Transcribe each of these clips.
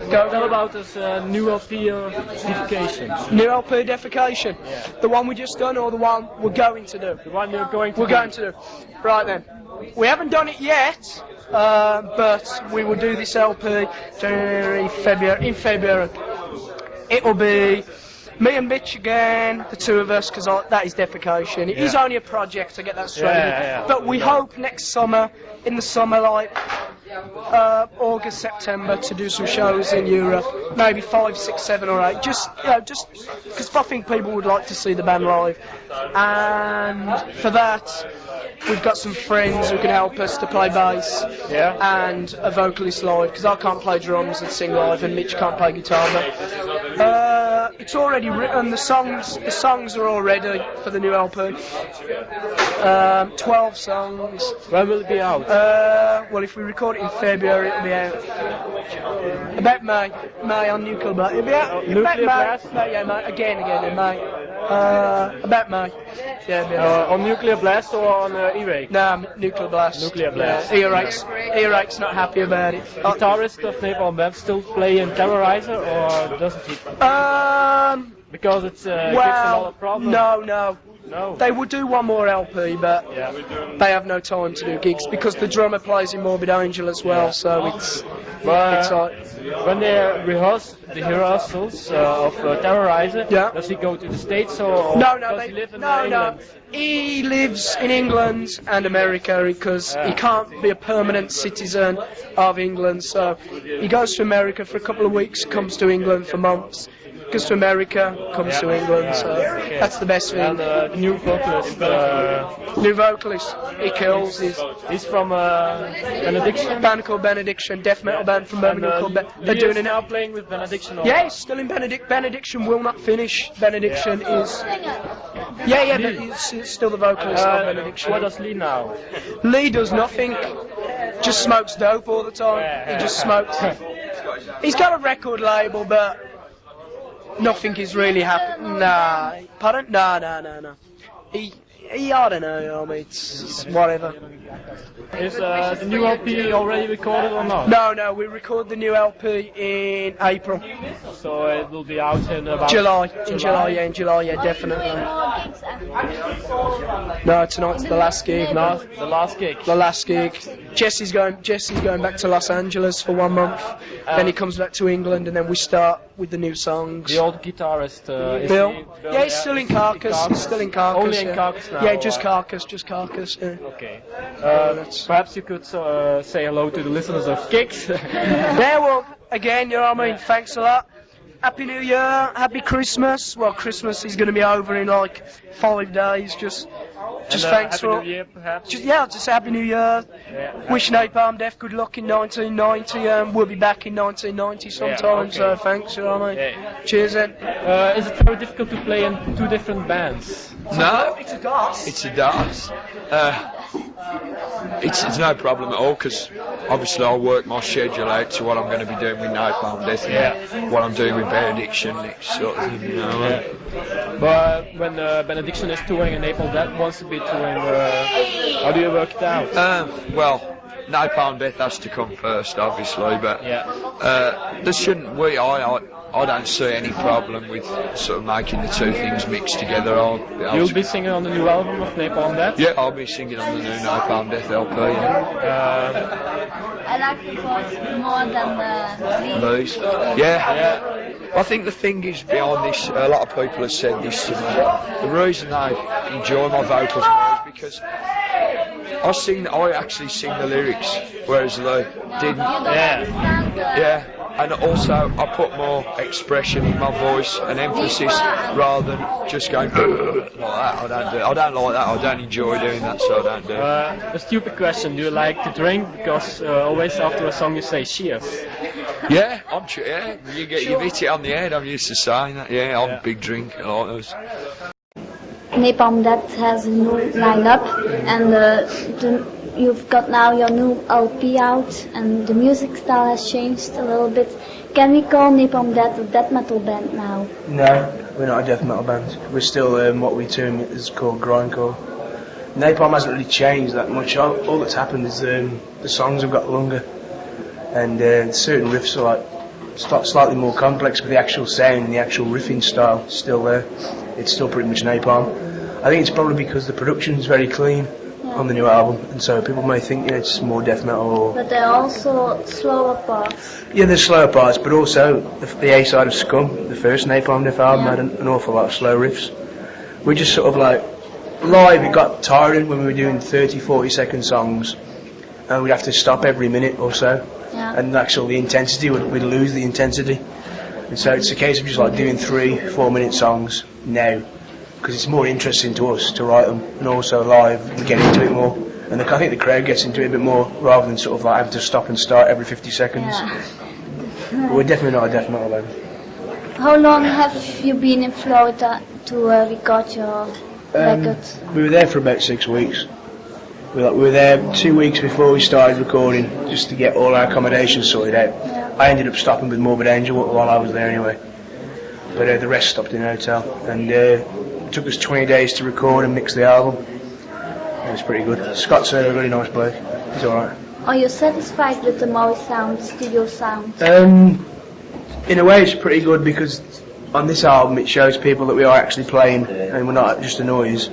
Tell about this new LP defecation. New LP defecation? Yeah. The one we just done or the one we're going to do? The one you're going to do. We're going to do. Right then. We haven't done it yet, but we will do this LP January, February. In February. It will be me and Mitch again, the two of us, because that is defecation. It is only a project to get that straight. Yeah. But we hope next summer, in the summer, like August, September, to do some shows in Europe. Maybe 5, 6, 7 or 8. Just because I think people would like to see the band live. And for that, we've got some friends who can help us to play bass and a vocalist live, because I can't play drums and sing live, and Mitch can't play guitar. But it's already written. The songs are all ready for the new LP. 12 songs. When will it be out? Well, if we record it in February, it'll be out about May on Nuclear Blast. It'll be out Nuclear Blast? May, again in May. About May. Yeah, on Nuclear Blast or on E-Rake? No, Nuclear Blast. Nuclear Blast. E-Rake's not happy about it. Guitarist of Napalm Death still play in Terrorizer, or doesn't he? Because it's gives a lot of problems. No. They will do one more LP, but they have no time to do gigs because the drummer plays in Morbid Angel as well, so it's like... When they rehearse the rehearsals of Terrorizer, does he go to the States or does he live in England? He lives in England and America because he can't be a permanent citizen of England, so he goes to America for a couple of weeks, comes to England for months. Goes to America, comes to England, so that's the best thing. And new vocalist. New vocalist, he kills. He's from Benediction. A band called Benediction, death metal band from Birmingham called They're doing it now, playing with Benediction. Yeah, he's still in Benediction will not finish. Benediction is. Yeah, but he's still the vocalist of Benediction. What does Lee now? Lee does nothing. Just smokes dope all the time. He just smokes. He's got a record label, but. Nothing is really happening. Nah. Pardon? No. I don't know. I mean, it's whatever. Is the new LP already recorded or not? No. We record the new LP in April. So it will be out in about July. In July, definitely. No, tonight's the last gig. No, the last gig. Jesse's going back to Los Angeles for 1 month. Then he comes back to England, and then we start with the new songs. The old guitarist, Bill? Yeah, he's still in Carcass. He's still in Carcass. Only in Carcass now? Yeah, just Carcass. Yeah. Okay. Perhaps you could say hello to the listeners of Kicks. Yeah, well, again, you know what I mean? Thanks a lot. Happy New Year, Happy Christmas. Well, Christmas is going to be over in like 5 days. Just thanks for Happy New Year, perhaps. Just Happy New Year. Yeah. Wish Napalm Death good luck in 1990. We'll be back in 1990 sometime. So thanks, you know what I mean? Yeah. Cheers, then. Is it very difficult to play in 2 different bands? No, it's a dance. It's a dance. It's no problem at all because obviously I work my schedule out to what I'm going to be doing with Napalm Death and what I'm doing with Benediction next sort of thing, you know. But when Benediction is touring and Napalm Death wants to be touring, how do you work it out? Well, Napalm Death has to come first, obviously, but there shouldn't we. I don't see any problem with sort of making the two things mixed together. You'll be singing on the new album of Napalm Death? Yeah, I'll be singing on the new Napalm Death LP. I like the voice more than the lead. Yeah. I think the thing is behind this, a lot of people have said this to me. The reason I enjoy my vocals more is because I actually sing the lyrics, whereas they didn't. Yeah. And also, I put more expression in my voice and emphasis rather than just going like that. I don't like that. I don't enjoy doing that, so I don't do it. A stupid question: do you like to drink? Because always after a song you say cheers. Yeah, you hit it on the head. I'm used to saying that. Yeah, I'm a big drinker. I like those. Napalm Death has a new lineup, and you've got now your new LP out, and the music style has changed a little bit. Can we call Napalm Death a death metal band now? No, we're not a death metal band. We're still what we term is called grindcore. Napalm hasn't really changed that much. All that's happened is the songs have got longer, and certain riffs are like slightly more complex, but the actual sound and the actual riffing style is still there. It's still pretty much Napalm. I think it's probably because the production's very clean on the new album, and so people may think it's more death metal. Or but there are also slower parts. Yeah, there's slower parts, but also the A side of Scum, the first Napalm Death album, had an awful lot of slow riffs. We just sort of like live. It got tiring when we were doing 30, 40-second songs, and we'd have to stop every minute or so, and actually the intensity we'd lose the intensity, and so it's a case of just like doing 3-4 minute songs now, because it's more interesting to us to write them, and also live we get into it more, and I think the crowd gets into it a bit more rather than sort of like having to stop and start every 50 seconds. But we're definitely not a death metal band. How long have you been in Florida to record your record? We were there for about 6 weeks. We were there 2 weeks before we started recording, just to get all our accommodation sorted out. I ended up stopping with Morbid Angel while I was there anyway, but the rest stopped in a hotel, and it took us 20 days to record and mix the album. It was pretty good. Scott's a really nice bloke. He's alright. Are you satisfied with the Maui sound, studio sound? In a way it's pretty good, because on this album it shows people that we are actually playing and we're not just a noise.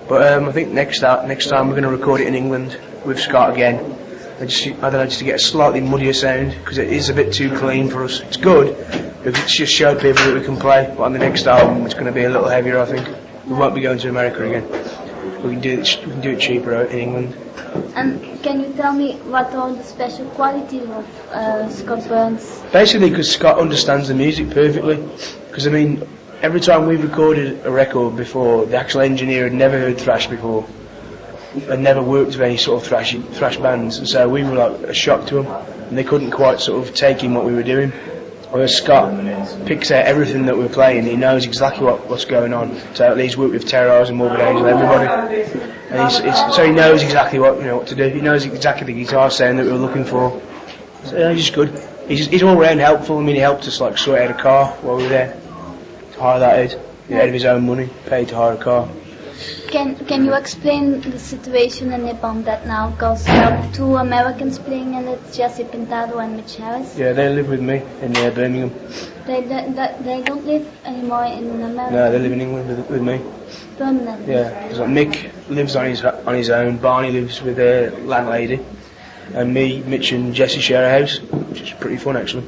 But I think next time we're going to record it in England with Scott again. Just to get a slightly muddier sound, because it is a bit too clean for us. It's good, because it's just showed people that we can play. But on the next album it's going to be a little heavier, I think. We won't be going to America again. We can do it cheaper out in England. And can you tell me what are the special qualities of Scott Burns? Basically, because Scott understands the music perfectly. Because I mean, every time we've recorded a record before, the actual engineer had never heard thrash before, and never worked with any sort of thrash bands, and so we were like a shock to them, and they couldn't quite sort of take in what we were doing. Whereas Scott picks out everything that we're playing, he knows exactly what's going on. So he's worked with Terrorize and Morbid Angel, everybody, and so he knows exactly what to do. He knows exactly the guitar sound that we were looking for. So he's just good. He's all round helpful. I mean, he helped us like sort out a car while we were there. To hire that out. Out of his own money, paid to hire a car. Can you explain the situation in Napalm Death now? Because there are 2 Americans playing in it, Jesse Pintado and Mick Harris. Yeah, they live with me in Birmingham. They don't live anymore in America? No, they live in England with me. Permanently? Yeah, so Mick lives on his own, Barney lives with a landlady, and me, Mitch and Jesse share a house, which is pretty fun actually.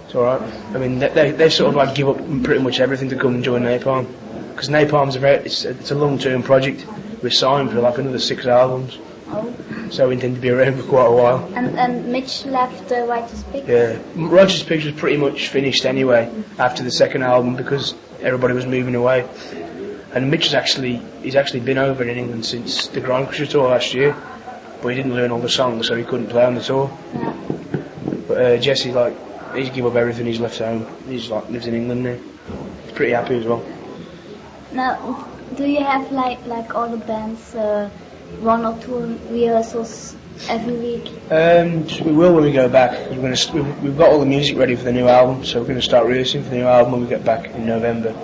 It's alright. I mean, they sort of like give up pretty much everything to come and join Napalm. Because Napalm's it's a long-term project. We're signed for like another 6 albums. Oh. So we intend to be around for quite a while. And Mitch left Righteous Pigs? Yeah, Righteous Pigs was pretty much finished anyway after the second album, because everybody was moving away. And Mitch he's actually been over in England since the Grand Crusher tour last year, but he didn't learn all the songs, so he couldn't play on the tour. Yeah. But Jesse, he's give up everything. He's left home. He's lives in England now. He's pretty happy as well. Now, do you have like all the bands 1 or 2 rehearsals every week? We will when we go back. We've got all the music ready for the new album, so we're going to start rehearsing for the new album when we get back in November.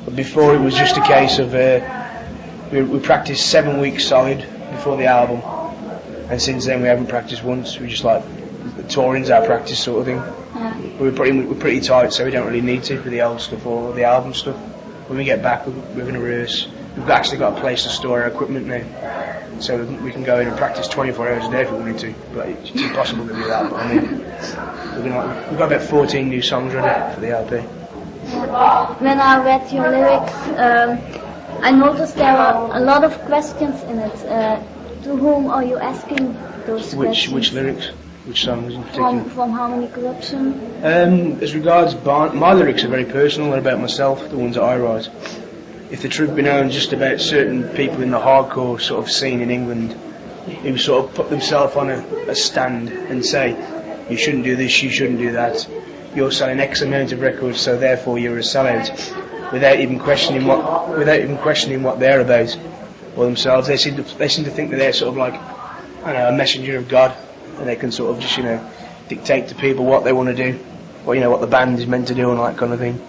But before, it was just a case of we practiced 7 weeks solid before the album, and since then we haven't practiced once. We just like the touring's our practice sort of thing. Yeah. We're pretty tight, so we don't really need to for the old stuff or the album stuff. When we get back, we're going to rehearse. We've actually got a place to store our equipment now, so we can go in and practice 24 hours a day if we wanted to. But it's impossible to do that. But I mean, we've got about 14 new songs ready for the LP. When I read your lyrics, I noticed there are a lot of questions in it. To whom are you asking those questions? Which lyrics? Which songs in particular? From Harmony Corruption? As regards my lyrics are very personal. They're about myself, the ones that I write. If the truth be known, just about certain people in the hardcore sort of scene in England who sort of put themselves on a stand and say, you shouldn't do this, you shouldn't do that. You're selling X amount of records, so therefore you're a sellout, without even questioning what they're about or themselves. They seem to think that they're sort of like, I don't know, a messenger of God. And they can sort of just, dictate to people what they want to do, or what the band is meant to do and all that kind of thing.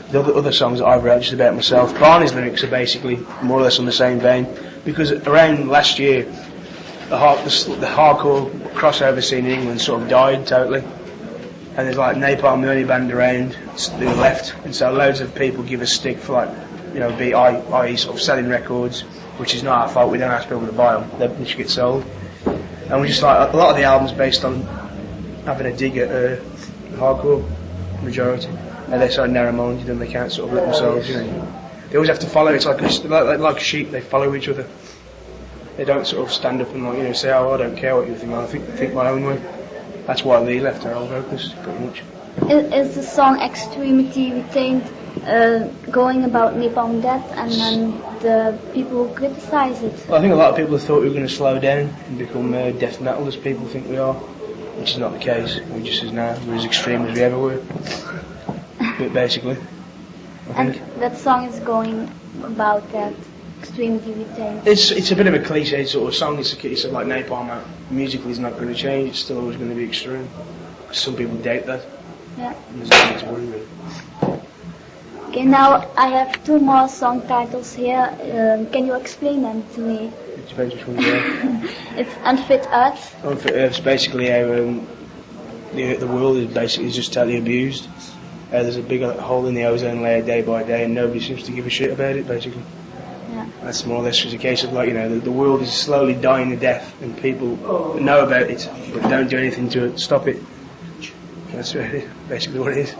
The other songs that I've wrote just about myself. Barney's lyrics are basically more or less on the same vein, because around last year, the hardcore crossover scene in England sort of died totally. and there's like Napalm, the only band around who are left, and so loads of people give us stick for like, you know, i.e. sort of selling records, which is not our fault. We don't ask people to buy them; they should get sold. And we just like a lot of the albums based on having a dig at hardcore majority, and they're so narrow-minded and they can't sort of let themselves, you know. They always have to follow. It's like sheep. They follow each other. They don't sort of stand up and like, you know, say, "Oh, I don't care what you think. I think my own way." That's why Lee left our old vocalist, pretty much. Is the song Extremity Retained going about Napalm Death, and then the people who criticize it? Well, I think a lot of people thought we were going to slow down and become death metal as people think we are, which is not the case. We're just we're as extreme as we ever were, basically. And that song is going about that. Extremely retained. It's a bit of a cliche sort of song. It's like Napalm out. Musically, it's not going to change. It's still always going to be extreme. Some people doubt that. Yeah. There's nothing to worry about. Okay, now I have 2 more song titles here. Can you explain them to me? It depends which one you are. It's Unfit Earth. Unfit Earth's basically how the world is basically just totally abused. There's a big hole in the ozone layer day by day, and nobody seems to give a shit about it. Basically. Yeah. That's more or less just a case of like, you know, the world is slowly dying to death and people know about it but don't do anything to stop it. That's basically what it is.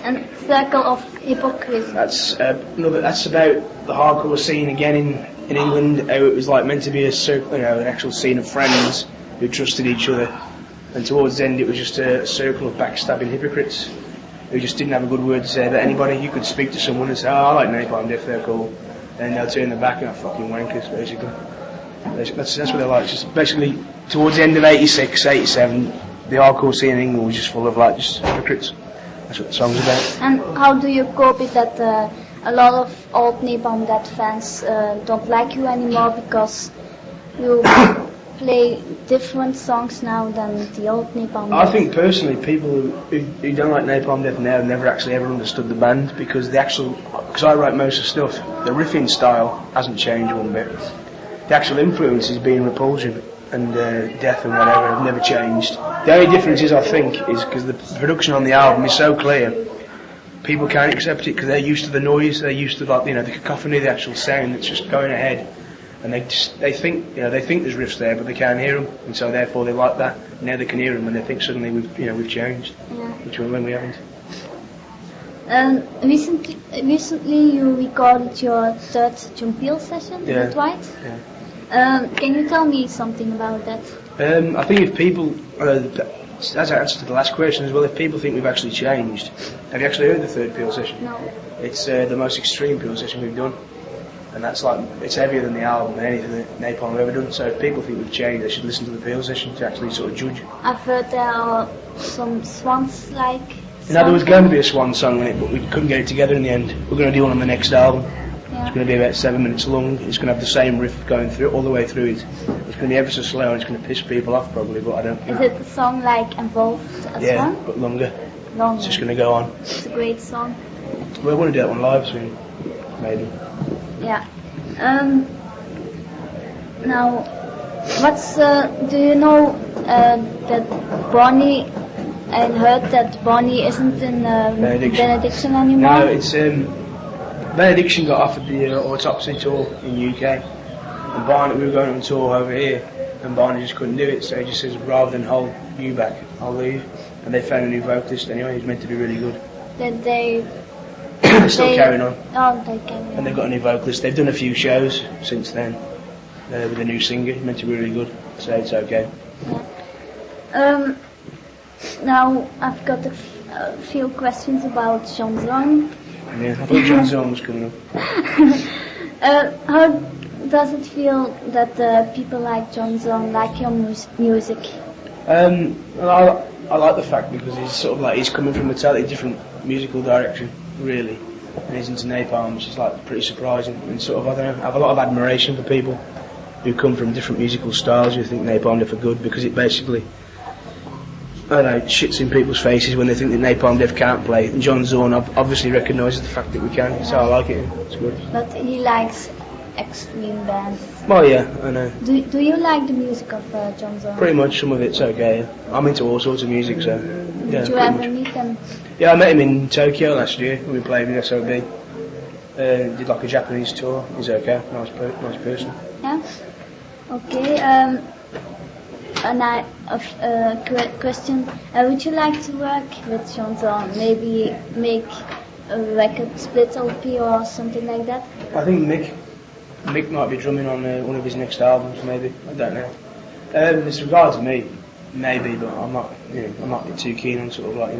And Circle of Hypocrisy. That's that's about the hardcore scene again in England, how it was like meant to be a circle, you know, an actual scene of friends who trusted each other, and towards the end it was just a circle of backstabbing hypocrites who just didn't have a good word to say about anybody. You could speak to someone and say, "Oh, I like Napalm Death, they're cool." And they'll turn their back and are fucking wankers, basically. That's what they're like. Just basically, towards the end of 86, 87, the hardcore scene in England was just full of like just hypocrites. That's what the song's about. And how do you cope with that? A lot of old Napalm Death fans don't like you anymore because you play different songs now than the old Napalm Death. I think personally, people who don't like Napalm Death now have never actually ever understood the band, because because I write most of the stuff, the riffing style hasn't changed one bit. The actual influences being Repulsion and Death and whatever have never changed. The only difference is, I think, is because the production on the album is so clear, people can't accept it because they're used to the noise, they're used to like, you know, the cacophony, the actual sound that's just going ahead. And they think there's riffs there, but they can't hear them, and so therefore they like that. Now they can hear them, and they think suddenly we've changed, which when we haven't. Recently you recorded your 3rd John Peel session. Is that right? Yeah. Can you tell me something about that? I think if people, as an answer to the last question as well, if people think we've actually changed, have you actually heard the 3rd Peel session? No. It's the most extreme Peel session we've done. And that's like, it's heavier than the album and anything that Napalm have ever done. So if people think we've changed, they should listen to the Peel session to actually sort of judge. I've heard there are some swans like. There was going to be a swan song in it, but we couldn't get it together in the end. We're going to do one on the next album. Yeah. It's going to be about 7 minutes long. It's going to have the same riff going through all the way through it. It's going to be ever so slow and it's going to piss people off probably, but I don't know. Is it a song like Involved as well? Yeah, but longer. It's just going to go on. It's a great song. Well, I want to do that one live soon, maybe. Yeah. Now, do you know that Barney? I heard that Barney isn't in Benediction anymore. No, it's Benediction got offered the Autopsy tour in UK, and Barney, we were going on tour over here, and Barney just couldn't do it, so he just says, rather than hold you back, I'll leave. And they found a new vocalist anyway. He's meant to be really good. Did they? They're still carrying on. Oh, they carry on. And they've got a new vocalist. They've done a few shows since then with a new singer. He's meant to be really good, so it's okay. Yeah. Now I've got a few questions about John Zorn. Yeah, I thought John Zorn was coming up. How does it feel that people like John Zorn like your music? Well, I like the fact because he's coming from a totally different musical direction, really, and he's into Napalm, which is like pretty surprising. And sort of, I don't know, I have a lot of admiration for people who come from different musical styles who think Napalm Death are good, because it basically, I don't know, it shits in people's faces when they think that Napalm Death can't play. And John Zorn obviously recognises the fact that we can, so I like it. It's good. But he likes extreme bands. Well, yeah, I know. Do you like the music of John Zorn? Pretty much, some of it's okay. I'm into all sorts of music, so yeah. Did you ever meet him? Yeah, I met him in Tokyo last year. We played with SOB. Did like a Japanese tour. He's okay. Nice person. Yeah. Okay. Question. Would you like to work with John Zorn? Maybe make a record split LP or something like that? I think Mick might be drumming on one of his next albums. Maybe, I don't know. As regards to me, maybe, but I'm not too keen on sort of like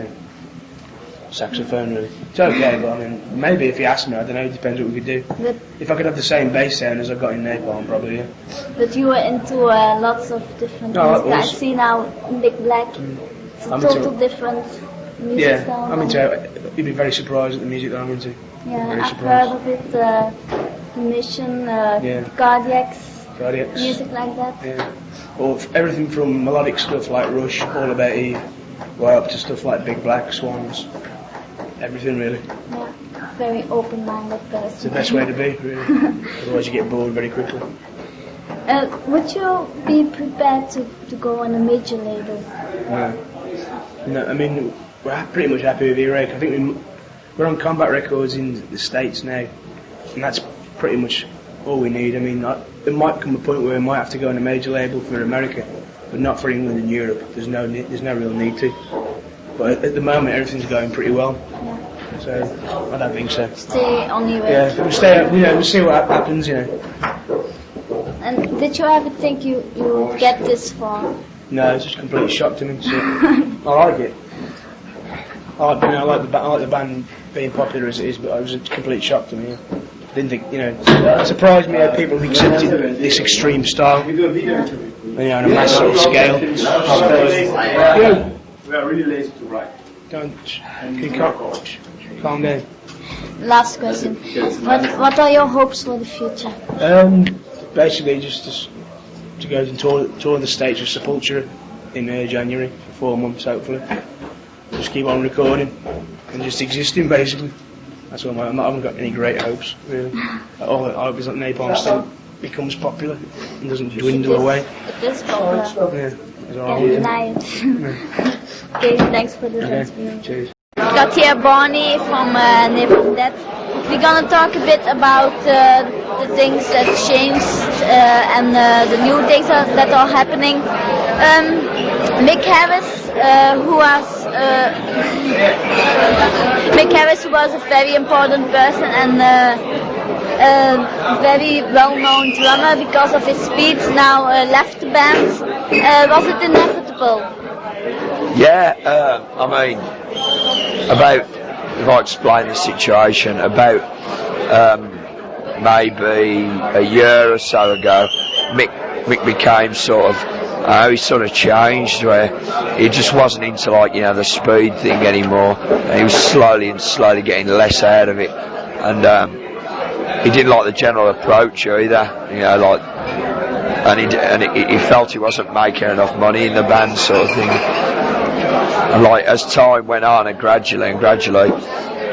saxophone really. It's okay, but I mean, maybe if you ask me, I don't know. It depends what we could do. But if I could have the same bass sound as I got in Napalm, probably. Yeah. But you were into lots of different music. I see now Big Black. It's a total different music style. Yeah, I'm into. You'd be very surprised at the music that I'm into. Yeah, I've heard of it. Mission, Cardiacs, music like that. Yeah. Or everything from melodic stuff like Rush, All About Eve, right up to stuff like Big Black, Swans. Everything really. Yeah, very open-minded person. It's the best way to be, really. Otherwise you get bored very quickly. Would you be prepared to go on a major label? No, I mean, we're pretty much happy with E-Rake. I think we're on Combat Records in the States now, and that's pretty much all we need. I mean, there might come a point where we might have to go on a major label for America, but not for England and Europe. There's no real need to. But at the moment, everything's going pretty well. Yeah. So I don't think so. Stay on your way. Yeah, we'll see what happens. And did you ever think you would get this far? No, it's just a complete shock to me. So I like it. I like the band being popular as it is, but it was a complete shock to me. I didn't think, it surprised me how people accepted this extreme style, on a mass sort of scale. We are really lazy to write. Calm down. Last question. What are your hopes for the future? Basically, just to go and tour the States with Sepultura in January for 4 months, hopefully. Just keep on recording and just existing, basically. That's all. I haven't got any great hopes, really. All I hope is that Napalm still becomes popular and doesn't dwindle away. It is popular. Yeah. Okay, thanks for the interview. Cheers. Got here Barney from Napalm Death. We're gonna talk a bit about the things that changed and the new things that are happening. Mick Harris, who was a very important person and very well-known drummer because of his speed, now left the band. Was it inevitable? Yeah, I mean, if I explain the situation, about maybe a year or so ago, Mick became sort of, he sort of changed where he just wasn't into the speed thing anymore, and he was slowly getting less out of it, and he didn't like the general approach either, and he felt he wasn't making enough money in the band sort of thing. And as time went on and gradually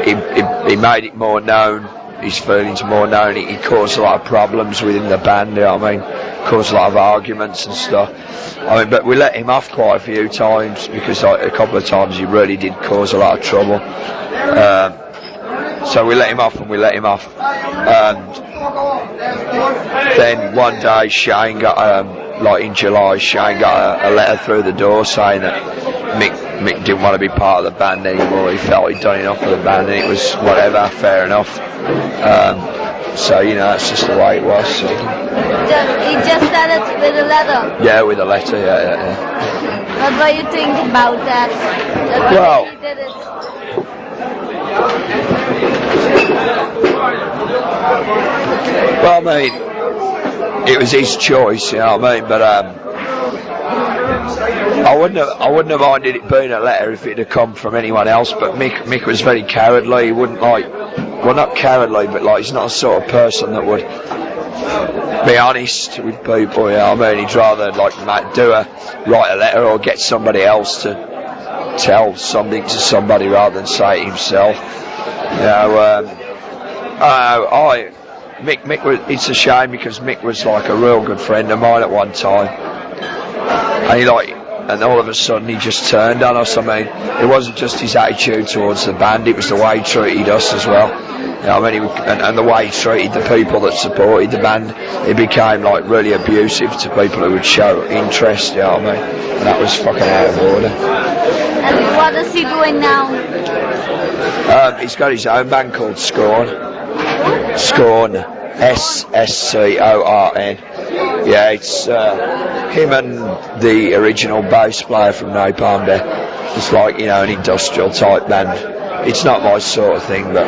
he made it more known, his feelings more known. He caused a lot of problems within the band, caused a lot of arguments and stuff. But we let him off quite a few times because a couple of times he really did cause a lot of trouble. So we let him off. And then one day Shane got, in July, Shane got a letter through the door saying that Mick didn't want to be part of the band anymore. He felt he'd done enough for the band, and it was whatever, fair enough. So that's just the way it was. So. He just said it with a letter? Yeah, with a letter, yeah. What do you think about that? Well, he did it? Well, it was his choice, but I wouldn't have minded it being a letter if it had come from anyone else. But Mick was very cowardly. He wouldn't not cowardly, but he's not a sort of person that would be honest with people. He'd rather write a letter or get somebody else to tell something to somebody rather than say it himself. Mick was, it's a shame because Mick was like a real good friend of mine at one time, and all of a sudden he just turned on us. I mean, it wasn't just his attitude towards the band, it was the way he treated us as well. You know, I mean, and the way he treated the people that supported the band, it became like really abusive to people who would show interest, you know what I mean? And that was fucking out of order. And what is he doing now? He's got his own band called Scorn. Scorn. S-S-C-O-R-N. Yeah, it's him and the original bass player from Napalm Death. It's like, you know, an industrial type band. It's not my sort of thing, but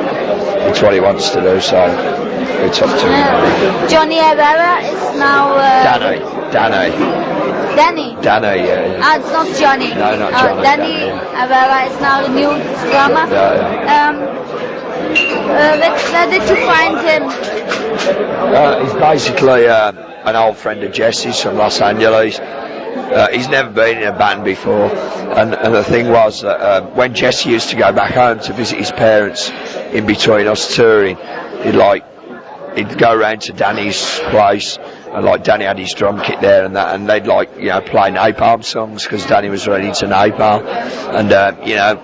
it's what he wants to do, so it's up to him. Johnny Herrera is now... Danny, yeah. It's not Johnny. No, not Johnny. Danny Herrera is now the new drummer. Yeah. Where did you find him? He's basically an old friend of Jesse's from Los Angeles. He's never been in a band before, and the thing was that when Jesse used to go back home to visit his parents in between us touring, he'd go round to Danny's place, and like Danny had his drum kit there and that, and they'd like, you know, play Napalm songs because Danny was really into Napalm, and you know,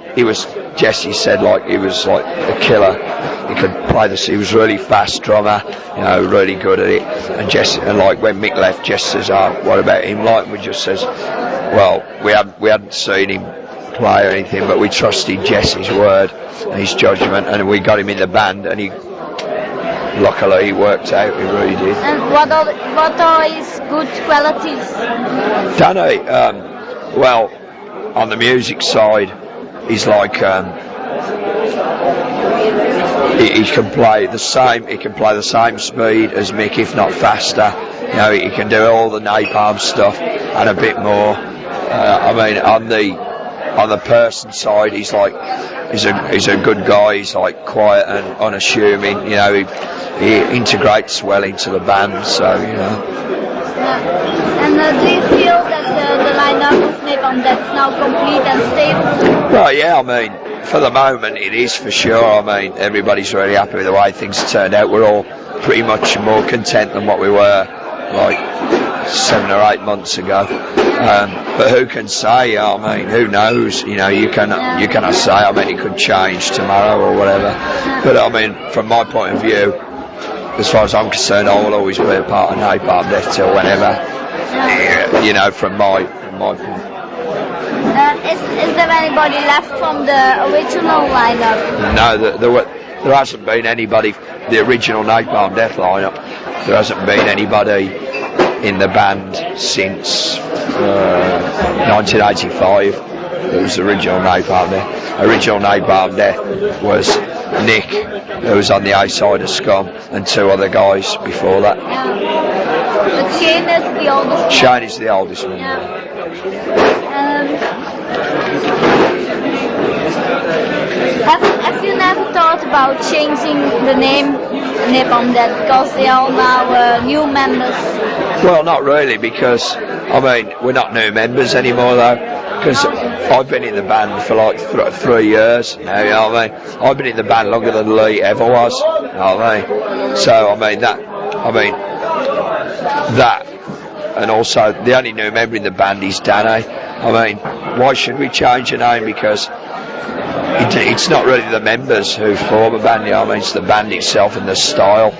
Jesse said like he was like a killer. He could play he was really fast drummer, you know, really good at it. And Jesse, and like when Mick left, Jesse says, what about him? Like, and we just says, well, we hadn't seen him play or anything, but we trusted Jesse's word and his judgment, and we got him in the band, and luckily he worked out, he really did. And what are his good qualities? Danny, well, on the music side, he's like, he can play the same speed as Mick, if not faster. You know, he can do all the Napalm stuff and a bit more. I mean, on the person side, he's a good guy. He's like quiet and unassuming. You know, he integrates well into the band. So, you know. And do you feel that the lineup of Napalm Death is now complete and stable? Well, yeah. I mean, for the moment, it is for sure. I mean, everybody's really happy with the way things turned out. We're all pretty much more content than what we were like 7 or 8 months ago. But who can say? I mean, who knows? You know, you cannot say. I mean, it could change tomorrow or whatever. But I mean, from my point of view, as far as I'm concerned, I will always be a part of Napalm Death till whenever. You know, from my point. Is there anybody left from the original lineup? No, there hasn't been anybody. The original Napalm Death lineup. There hasn't been anybody in the band since 1985. It was the original Napalm Death. Original Napalm Death was Nick, who was on the A side of Scum, and 2 other guys before that. But Shane is the oldest one. Shane is the oldest one. Have you never thought about changing the name Napalm Death because they are now new members? Well, not really, because I mean, we're not new members anymore though. Because I've been in the band for like 3 years now, you know what I mean? I've been in the band longer than Lee ever was, you know what I mean? So I mean that, and also the only new member in the band is Danny. I mean, why should we change the name? Because it's not really the members who form a band, you know what I mean? It's the band itself and the style,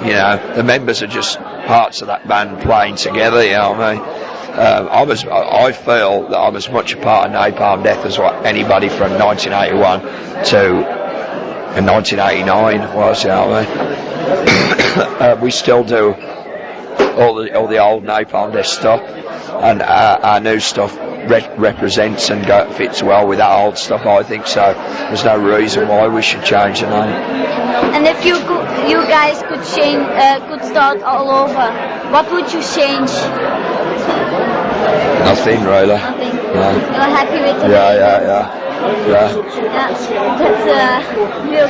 you know. The members are just parts of that band playing together, you know what I mean? I feel that I'm as much a part of Napalm Death as what anybody from 1981 to 1989 was, you know what I mean? We still do all the old Napalm Death stuff, and our new stuff represents and fits well with that old stuff, I think. So there's no reason why we should change the name. And if you guys could change, could start all over, what would you change? Nothing really. Nothing. No. You're happy with it? Yeah. That's a real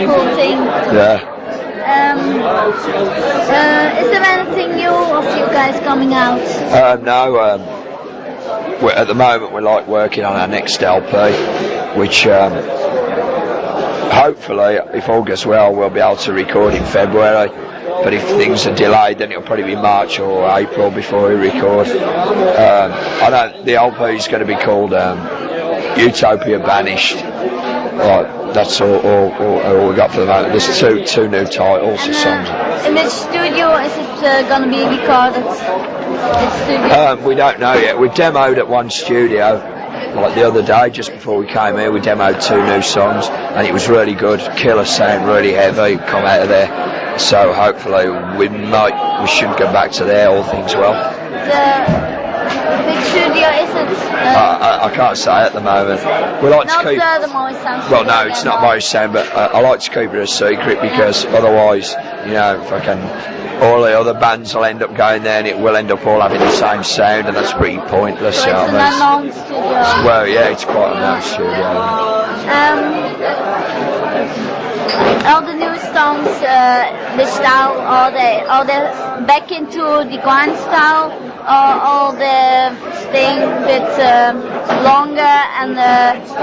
cool thing. Yeah. Is there anything new of you guys coming out? No. At the moment we're like working on our next LP, which hopefully, if all goes well, we'll be able to record in February. but if things are delayed, then it'll probably be March or April before we record. I know the LP is going to be called Utopia Banished. Right, that's all we got for the moment. There's two new titles of songs. In which studio is it going to be recorded? We don't know yet. We demoed at one studio, like the other day, just before we came here. We demoed 2 new songs, and it was really good. Killer sound, really heavy, come out of there. So hopefully we should go back to there, all things well. Which studio is it? I can't say at the moment. We like to keep. The Morris Sound. Well, no, it's not Morris Sound, but I like to keep it a secret because otherwise, you know, all the other bands will end up going there, and it will end up all having the same sound, and that's pretty pointless. So it's an unknown studio. Well, yeah, it's quite a known studio. All the new songs, the style, are they back into the grind style, or all the staying a bit longer and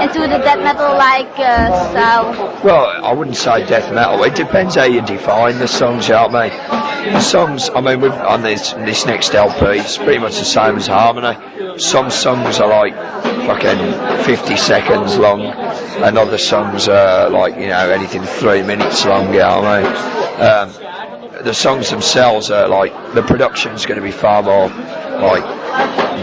into the death metal like style? Well, I wouldn't say death metal. It depends how you define the songs, you know what I mean? The songs, I mean, on this next LP, it's pretty much the same as Harmony. Some songs are like fucking 50 seconds long, and other songs are like, you know, anything 3 minutes long, you know what I mean? The songs themselves are like, the production's going to be far more like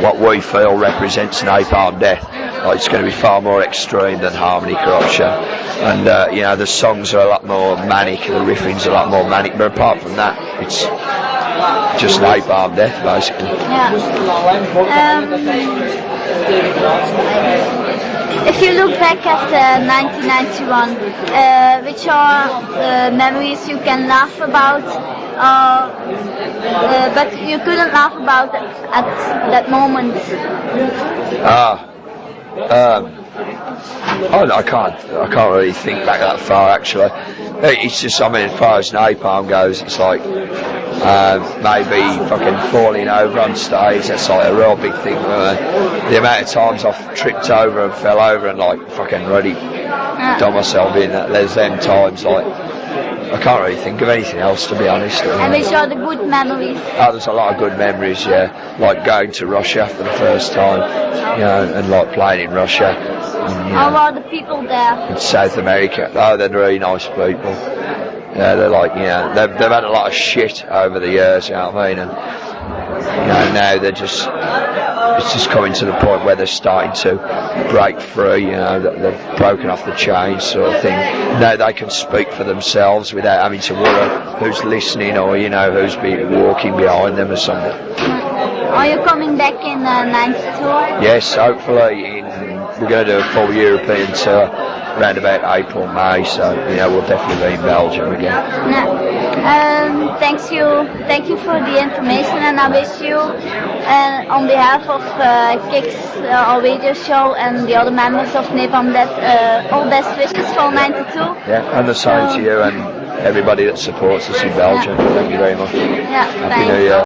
what we feel represents Napalm Death. Like, it's going to be far more extreme than Harmony Corruption, and you know, the songs are a lot more manic, the riffing's a lot more manic, but apart from that, it's just Napalm Death basically. If you look back at 1991, which are the memories you can laugh about, but you couldn't laugh about at that moment? I can't really think back that far actually. It's just, I mean, as far as Napalm goes, it's like maybe fucking falling over on stage. That's like a real big thing. The amount of times I've tripped over and fell over and like fucking really done myself in. There's them times, like I can't really think of anything else, to be honest. And which are the good memories? Oh, there's a lot of good memories, yeah. Like going to Russia for the first time, you know, and like playing in Russia. And, how are the people there? In South America. Oh, they're really nice people. Yeah, they're like, you know, they've had a lot of shit over the years, you know what I mean? And, you know, now they're just, it's just coming to the point where they're starting to break free, you know, they've broken off the chains sort of thing. Now they can speak for themselves without having to worry who's listening or, you know, who's walking behind them or something. Are you coming back in 92? Yes, hopefully we're going to do a full European tour around about April, May, so, you know, we'll definitely be in Belgium again. Thank you for the information, and I wish you, on behalf of Kicks, our radio show, and the other members of Napalm Death, all best wishes for 92. Yeah, and the same to you and everybody that supports us in Belgium. Thank you very much. Yeah, Happy New Year.